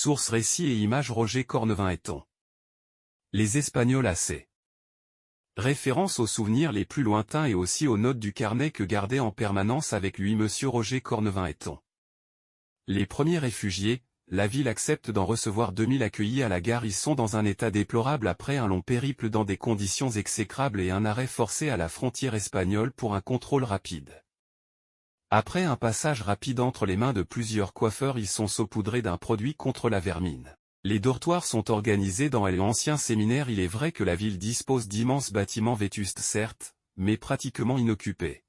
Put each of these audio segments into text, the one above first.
Sources récits et images Roger Cornevin-Etton. Les Espagnols AC. Référence aux souvenirs les plus lointains et aussi aux notes du carnet que gardait en permanence avec lui monsieur Roger Cornevin-Etton. Les premiers réfugiés, la ville accepte d'en recevoir 2000 accueillis à la gare. Ils sont dans un état déplorable après un long périple dans des conditions exécrables et un arrêt forcé à la frontière espagnole pour un contrôle rapide. Après un passage rapide entre les mains de plusieurs coiffeurs, ils sont saupoudrés d'un produit contre la vermine. Les dortoirs sont organisés dans l'ancien séminaire. Il est vrai que la ville dispose d'immenses bâtiments vétustes certes, mais pratiquement inoccupés.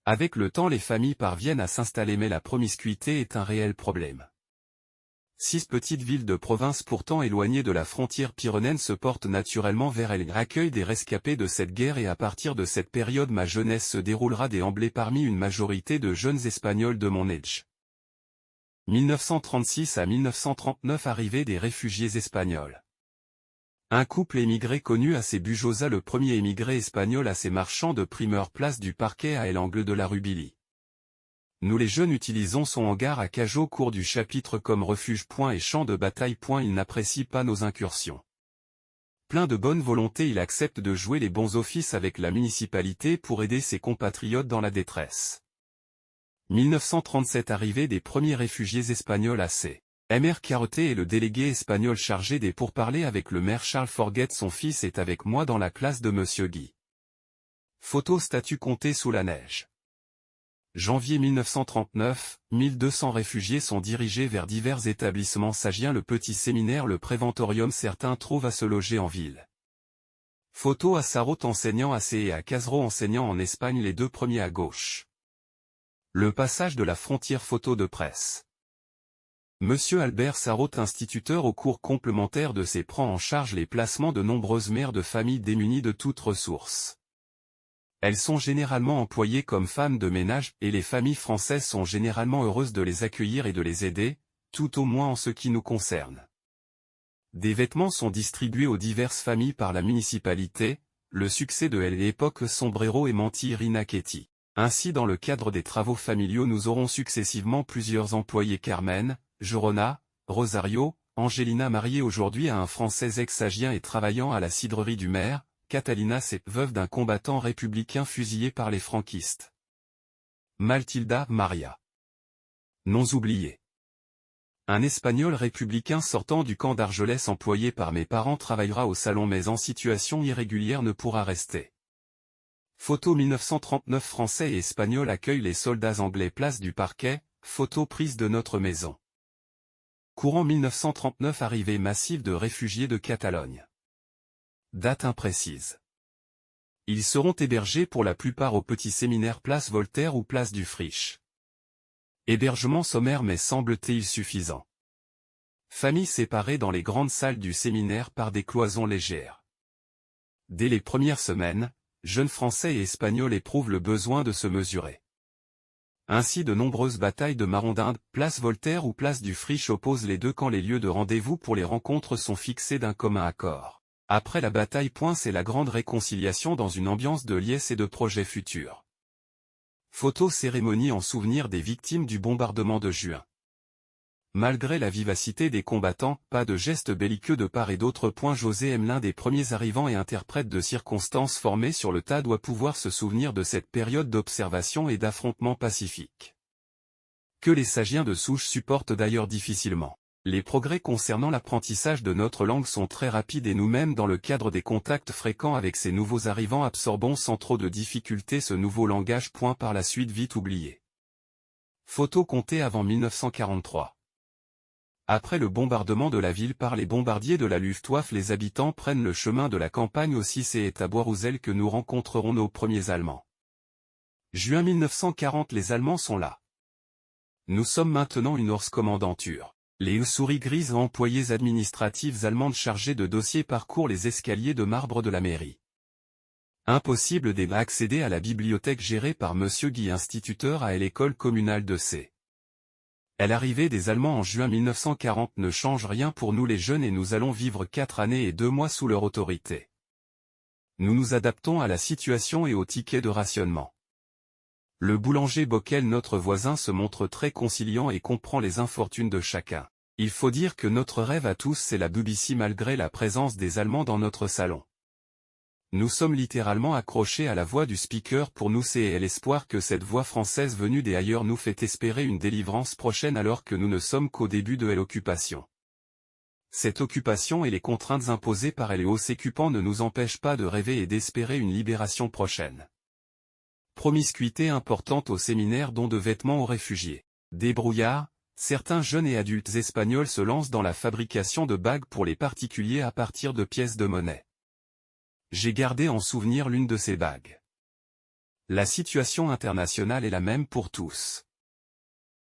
Avec le temps les familles parviennent à s'installer mais la promiscuité est un réel problème. 6 petites villes de province pourtant éloignées de la frontière pyrénéenne se portent naturellement vers elles, accueillent des rescapés de cette guerre et à partir de cette période ma jeunesse se déroulera déamblée parmi une majorité de jeunes Espagnols de mon âge. 1936 à 1939 arrivée des réfugiés espagnols. Un couple émigré connu à ses Bujosa, le premier émigré espagnol à ses marchands de primeur place du Parquet à l'angle de la rue Billy. Nous les jeunes utilisons son hangar à Cajot cours du chapitre comme refuge et champ de bataille. Il n'apprécie pas nos incursions. Plein de bonne volonté, il accepte de jouer les bons offices avec la municipalité pour aider ses compatriotes dans la détresse. 1937 arrivée des premiers réfugiés espagnols AC. Mr Carreté est le délégué espagnol chargé des pourparlers avec le maire Charles Forget. Son fils est avec moi dans la classe de monsieur Guy. Photo statue comptée sous la neige. Janvier 1939, 1200 réfugiés sont dirigés vers divers établissements sagiens, le petit séminaire, le préventorium. Certains trouvent à se loger en ville. Photo à Sarraute enseignant AC et à Casero enseignant en Espagne, les deux premiers à gauche. Le passage de la frontière. Photo de presse. Monsieur Albert Sarraute, instituteur au cours complémentaire de ses, prend en charge les placements de nombreuses mères de familles démunies de toute ressource. Elles sont généralement employées comme femmes de ménage, et les familles françaises sont généralement heureuses de les accueillir et de les aider, tout au moins en ce qui nous concerne. Des vêtements sont distribués aux diverses familles par la municipalité, le succès de l'époque Sombrero et Manti Irina Ketty. Ainsi dans le cadre des travaux familiaux nous aurons successivement plusieurs employés: Carmen, Jorona, Rosario, Angelina, mariée aujourd'hui à un Français ex-sagien et travaillant à la cidrerie du maire, Catalina, c'est veuve d'un combattant républicain fusillé par les franquistes. Matilda, Maria. Noms oubliés. Un Espagnol républicain sortant du camp d'Argelès employé par mes parents travaillera au salon mais en situation irrégulière ne pourra rester. Photo 1939 Français et Espagnols accueillent les soldats anglais place du Parquet, photo prise de notre maison. Courant 1939 arrivée massive de réfugiés de Catalogne. Date imprécise. Ils seront hébergés pour la plupart au petit séminaire place Voltaire ou place du Friche. Hébergement sommaire mais semble-t-il suffisant. Familles séparées dans les grandes salles du séminaire par des cloisons légères. Dès les premières semaines, jeunes Français et Espagnols éprouvent le besoin de se mesurer. Ainsi de nombreuses batailles de Marondinde, place Voltaire ou place du Friche opposent les deux camps. Les lieux de rendez-vous pour les rencontres sont fixés d'un commun accord. Après la bataille, c'est la grande réconciliation dans une ambiance de liesse et de projets futurs. Photo cérémonie en souvenir des victimes du bombardement de juin. Malgré la vivacité des combattants, pas de gestes belliqueux de part et d'autre. José M, l'un des premiers arrivants et interprète de circonstances formées sur le tas, doit pouvoir se souvenir de cette période d'observation et d'affrontement pacifique. Que les sagiens de souche supportent d'ailleurs difficilement. Les progrès concernant l'apprentissage de notre langue sont très rapides et nous-mêmes dans le cadre des contacts fréquents avec ces nouveaux arrivants absorbons sans trop de difficulté ce nouveau langage. Par la suite vite oublié. Photo comptée avant 1943. Après le bombardement de la ville par les bombardiers de la Luftwaffe, les habitants prennent le chemin de la campagne. Aussi c'est à Boirouzel que nous rencontrerons nos premiers Allemands. Juin 1940, les Allemands sont là. Nous sommes maintenant une Horse-commandanture. Les souris grises employés administratives allemandes chargées de dossiers parcourent les escaliers de marbre de la mairie. Impossible d'accéder à la bibliothèque gérée par monsieur Guy, instituteur à l'école communale de C. L'arrivée des Allemands en juin 1940 ne change rien pour nous les jeunes et nous allons vivre 4 années et 2 mois sous leur autorité. Nous nous adaptons à la situation et au ticket de rationnement. Le boulanger Bockel, notre voisin, se montre très conciliant et comprend les infortunes de chacun. Il faut dire que notre rêve à tous c'est la BBC malgré la présence des Allemands dans notre salon. Nous sommes littéralement accrochés à la voix du speaker pour nous et l'espoir que cette voix française venue des ailleurs nous fait espérer une délivrance prochaine alors que nous ne sommes qu'au début de l'occupation. Cette occupation et les contraintes imposées par les hauts occupants ne nous empêchent pas de rêver et d'espérer une libération prochaine. Promiscuité importante au séminaire don de vêtements aux réfugiés. Débrouillard, certains jeunes et adultes espagnols se lancent dans la fabrication de bagues pour les particuliers à partir de pièces de monnaie. J'ai gardé en souvenir l'une de ces bagues. La situation internationale est la même pour tous.